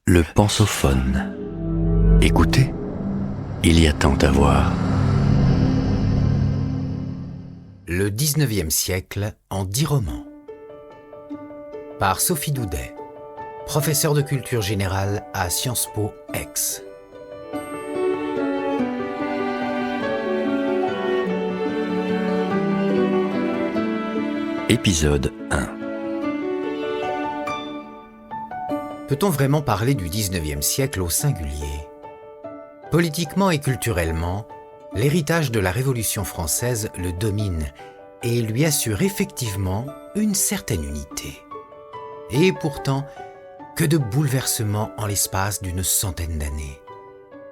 Le pensophone. Écoutez, il y a tant à voir. Le 19e siècle en 10 romans. Par Sophie Doudet, professeure de culture générale à Sciences Po Aix. Épisode 1. Peut-on vraiment parler du 19e siècle au singulier ? Politiquement et culturellement, l'héritage de la Révolution française le domine et lui assure effectivement une certaine unité. Et pourtant, que de bouleversements en l'espace d'une centaine d'années.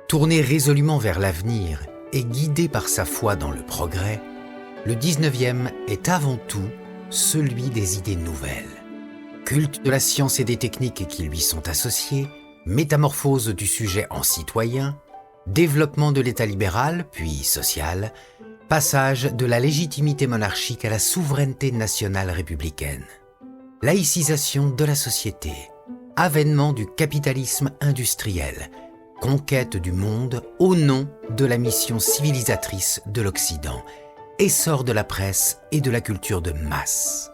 Tourné résolument vers l'avenir et guidé par sa foi dans le progrès, le 19e est avant tout celui des idées nouvelles. Culte de la science et des techniques qui lui sont associées, métamorphose du sujet en citoyen, développement de l'État libéral puis social, passage de la légitimité monarchique à la souveraineté nationale républicaine, laïcisation de la société, avènement du capitalisme industriel, conquête du monde au nom de la mission civilisatrice de l'Occident, essor de la presse et de la culture de masse.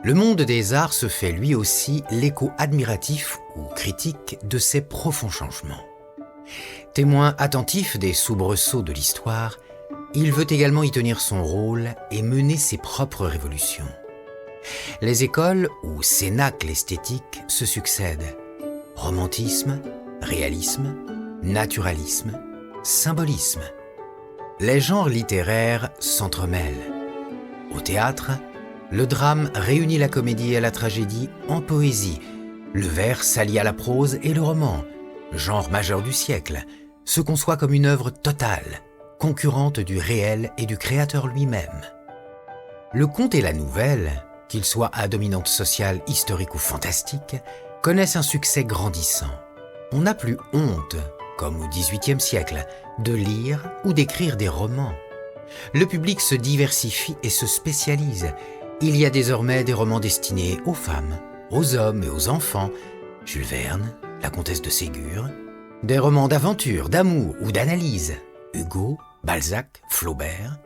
Le monde des arts se fait lui aussi l'écho admiratif ou critique de ces profonds changements. Témoin attentif des soubresauts de l'histoire, il veut également y tenir son rôle et mener ses propres révolutions. Les écoles ou cénacles esthétiques se succèdent. Romantisme, réalisme, naturalisme, symbolisme. Les genres littéraires s'entremêlent. Au théâtre, le drame réunit la comédie et la tragédie en poésie. Le vers s'allie à la prose et le roman, genre majeur du siècle, se conçoit comme une œuvre totale, concurrente du réel et du créateur lui-même. Le conte et la nouvelle, qu'ils soient à dominante sociale, historique ou fantastique, connaissent un succès grandissant. On n'a plus honte, comme au XVIIIe siècle, de lire ou d'écrire des romans. Le public se diversifie et se spécialise. Il y a désormais des romans destinés aux femmes, aux hommes et aux enfants, Jules Verne, la comtesse de Ségur, des romans d'aventure, d'amour ou d'analyse, Hugo, Balzac, Flaubert,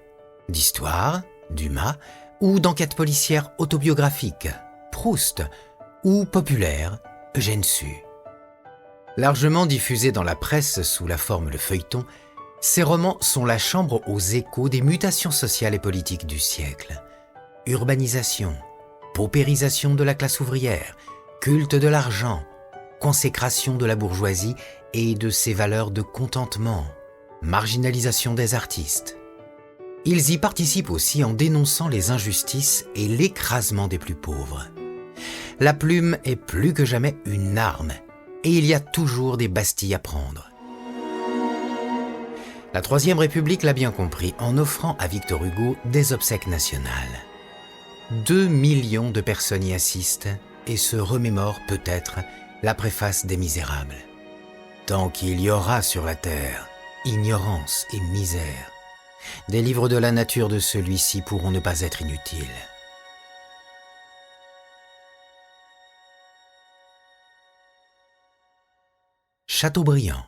d'histoire, Dumas, ou d'enquête policière autobiographique, Proust, ou populaire, Eugène Sue. Largement diffusés dans la presse sous la forme de feuilletons, ces romans sont la chambre aux échos des mutations sociales et politiques du siècle. Urbanisation, paupérisation de la classe ouvrière, culte de l'argent, consécration de la bourgeoisie et de ses valeurs de contentement, marginalisation des artistes. Ils y participent aussi en dénonçant les injustices et l'écrasement des plus pauvres. La plume est plus que jamais une arme, et il y a toujours des bastilles à prendre. La Troisième République l'a bien compris en offrant à Victor Hugo des obsèques nationales. 2 millions de personnes y assistent et se remémorent peut-être la préface des Misérables. Tant qu'il y aura sur la terre ignorance et misère, des livres de la nature de celui-ci pourront ne pas être inutiles. Chateaubriand,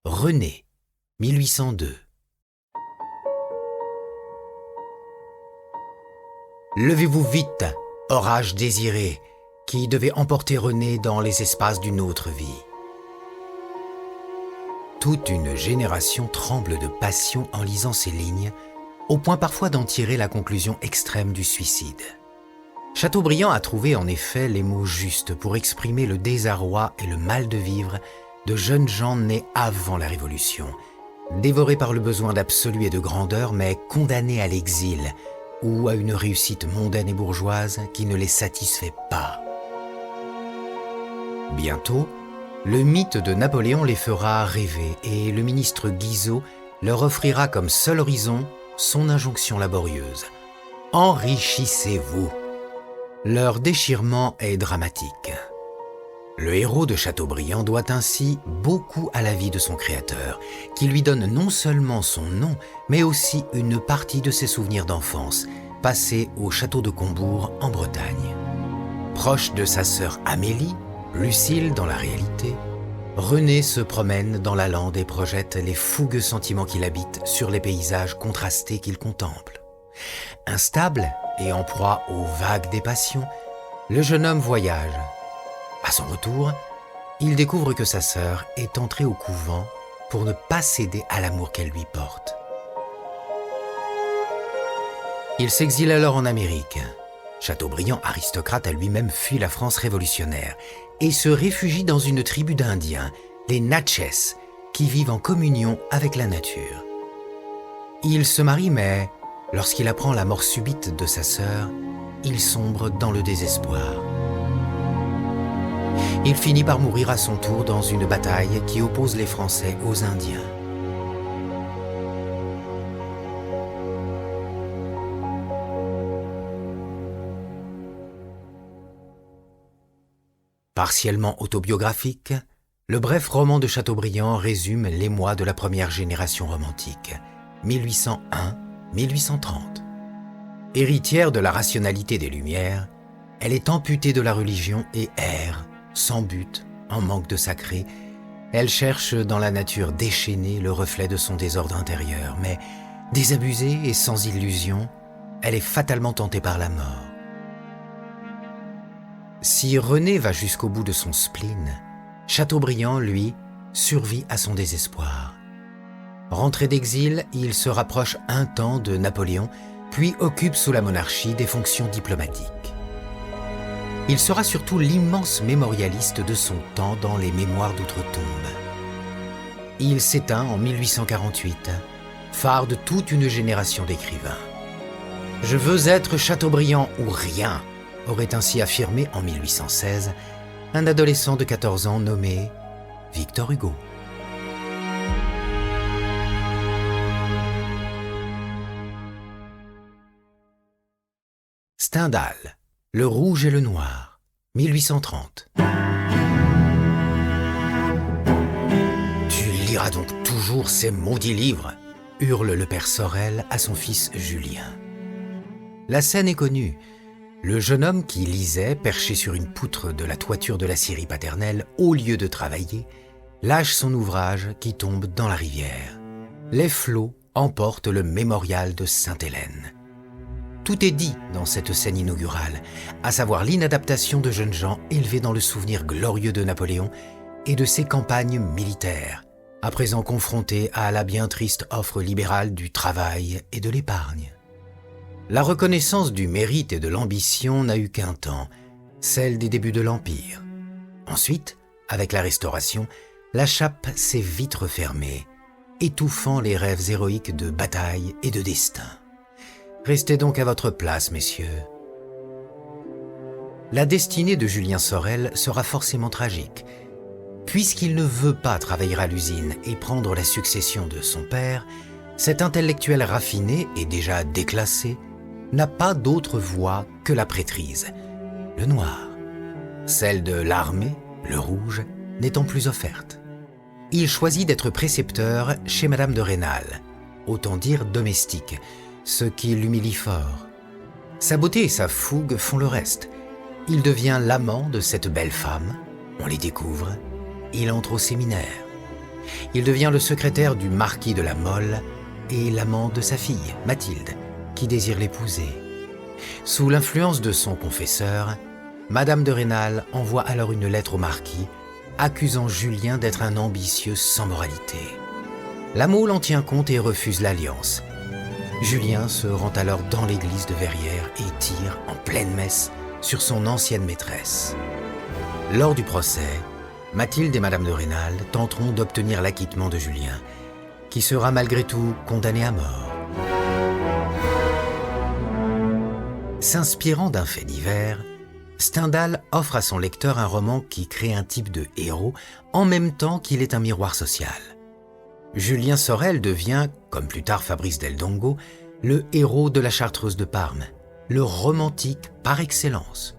René, 1802. Levez-vous vite, orage désiré, qui devait emporter René dans les espaces d'une autre vie. Toute une génération tremble de passion en lisant ces lignes, au point parfois d'en tirer la conclusion extrême du suicide. Chateaubriand a trouvé en effet les mots justes pour exprimer le désarroi et le mal de vivre de jeunes gens nés avant la Révolution, dévorés par le besoin d'absolu et de grandeur, mais condamnés à l'exil ou à une réussite mondaine et bourgeoise qui ne les satisfait pas. Bientôt, le mythe de Napoléon les fera rêver et le ministre Guizot leur offrira comme seul horizon son injonction laborieuse. Enrichissez-vous. Leur déchirement est dramatique. Le héros de Chateaubriand doit ainsi beaucoup à la vie de son créateur, qui lui donne non seulement son nom, mais aussi une partie de ses souvenirs d'enfance, passés au château de Combourg en Bretagne. Proche de sa sœur Amélie, Lucile dans la réalité, René se promène dans la lande et projette les fougueux sentiments qui l'habitent sur les paysages contrastés qu'il contemple. Instable et en proie aux vagues des passions, le jeune homme voyage. À son retour, il découvre que sa sœur est entrée au couvent pour ne pas céder à l'amour qu'elle lui porte. Il s'exile alors en Amérique. Chateaubriand, aristocrate, a lui-même fui la France révolutionnaire et se réfugie dans une tribu d'Indiens, les Natchez, qui vivent en communion avec la nature. Il se marie, mais lorsqu'il apprend la mort subite de sa sœur, il sombre dans le désespoir. Il finit par mourir à son tour dans une bataille qui oppose les Français aux Indiens. Partiellement autobiographique, le bref roman de Chateaubriand résume l'émoi de la première génération romantique, 1801-1830. Héritière de la rationalité des Lumières, elle est amputée de la religion et erre, sans but, en manque de sacré. Elle cherche dans la nature déchaînée le reflet de son désordre intérieur, mais désabusée et sans illusion, elle est fatalement tentée par la mort. Si René va jusqu'au bout de son spleen, Chateaubriand, lui, survit à son désespoir. Rentré d'exil, il se rapproche un temps de Napoléon, puis occupe sous la monarchie des fonctions diplomatiques. Il sera surtout l'immense mémorialiste de son temps dans les Mémoires d'outre-tombe. Il s'éteint en 1848, phare de toute une génération d'écrivains. « Je veux être Chateaubriand ou rien », aurait ainsi affirmé en 1816 un adolescent de 14 ans nommé Victor Hugo. Stendhal, Le Rouge et le Noir, 1830. Tu liras donc toujours ces maudits livres, hurle le père Sorel à son fils Julien. La scène est connue. Le jeune homme qui lisait, perché sur une poutre de la toiture de la scierie paternelle, au lieu de travailler, lâche son ouvrage qui tombe dans la rivière. Les flots emportent le mémorial de Sainte-Hélène. Tout est dit dans cette scène inaugurale, à savoir l'inadaptation de jeunes gens élevés dans le souvenir glorieux de Napoléon et de ses campagnes militaires, à présent confrontés à la bien triste offre libérale du travail et de l'épargne. La reconnaissance du mérite et de l'ambition n'a eu qu'un temps, celle des débuts de l'Empire. Ensuite, avec la Restauration, la chape s'est vite refermée, étouffant les rêves héroïques de bataille et de destin. Restez donc à votre place, messieurs. La destinée de Julien Sorel sera forcément tragique. Puisqu'il ne veut pas travailler à l'usine et prendre la succession de son père, cet intellectuel raffiné et déjà déclassé n'a pas d'autre voie que la prêtrise, le noir. Celle de l'armée, le rouge, n'étant plus offerte. Il choisit d'être précepteur chez Madame de Rênal, autant dire domestique, ce qui l'humilie fort. Sa beauté et sa fougue font le reste. Il devient l'amant de cette belle femme, on les découvre, il entre au séminaire. Il devient le secrétaire du marquis de la Mole et l'amant de sa fille, Mathilde, qui désire l'épouser. Sous l'influence de son confesseur, Madame de Rênal envoie alors une lettre au marquis, accusant Julien d'être un ambitieux sans moralité. La Mole en tient compte et refuse l'alliance. Julien se rend alors dans l'église de Verrières et tire en pleine messe sur son ancienne maîtresse. Lors du procès, Mathilde et Madame de Rênal tenteront d'obtenir l'acquittement de Julien, qui sera malgré tout condamné à mort. S'inspirant d'un fait divers, Stendhal offre à son lecteur un roman qui crée un type de héros en même temps qu'il est un miroir social. Julien Sorel devient, comme plus tard Fabrice Del Dongo, le héros de la Chartreuse de Parme, le romantique par excellence.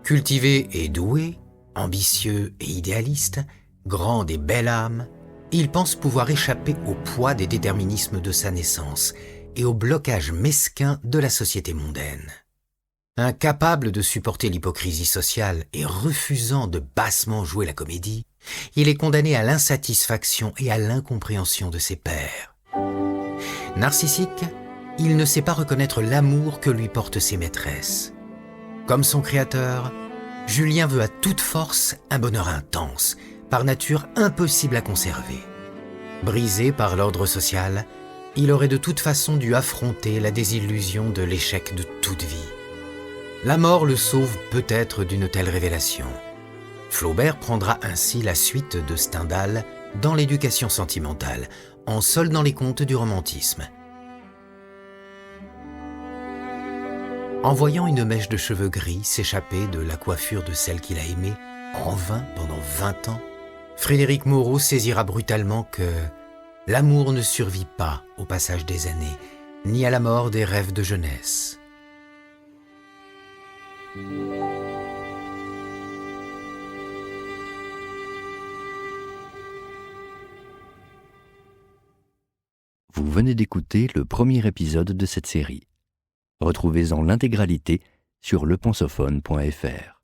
Cultivé et doué, ambitieux et idéaliste, grande et belle âme, il pense pouvoir échapper au poids des déterminismes de sa naissance et au blocage mesquin de la société mondaine. Incapable de supporter l'hypocrisie sociale et refusant de bassement jouer la comédie, il est condamné à l'insatisfaction et à l'incompréhension de ses pairs. Narcissique, il ne sait pas reconnaître l'amour que lui portent ses maîtresses. Comme son créateur, Julien veut à toute force un bonheur intense, par nature impossible à conserver. Brisé par l'ordre social, il aurait de toute façon dû affronter la désillusion de l'échec de toute vie. La mort le sauve peut-être d'une telle révélation. Flaubert prendra ainsi la suite de Stendhal dans l'éducation sentimentale, en soldant les comptes du romantisme. En voyant une mèche de cheveux gris s'échapper de la coiffure de celle qu'il a aimée, en vain pendant 20 ans, Frédéric Moreau saisira brutalement que l'amour ne survit pas au passage des années, ni à la mort des rêves de jeunesse. Vous venez d'écouter le premier épisode de cette série. Retrouvez-en l'intégralité sur lepensophone.fr.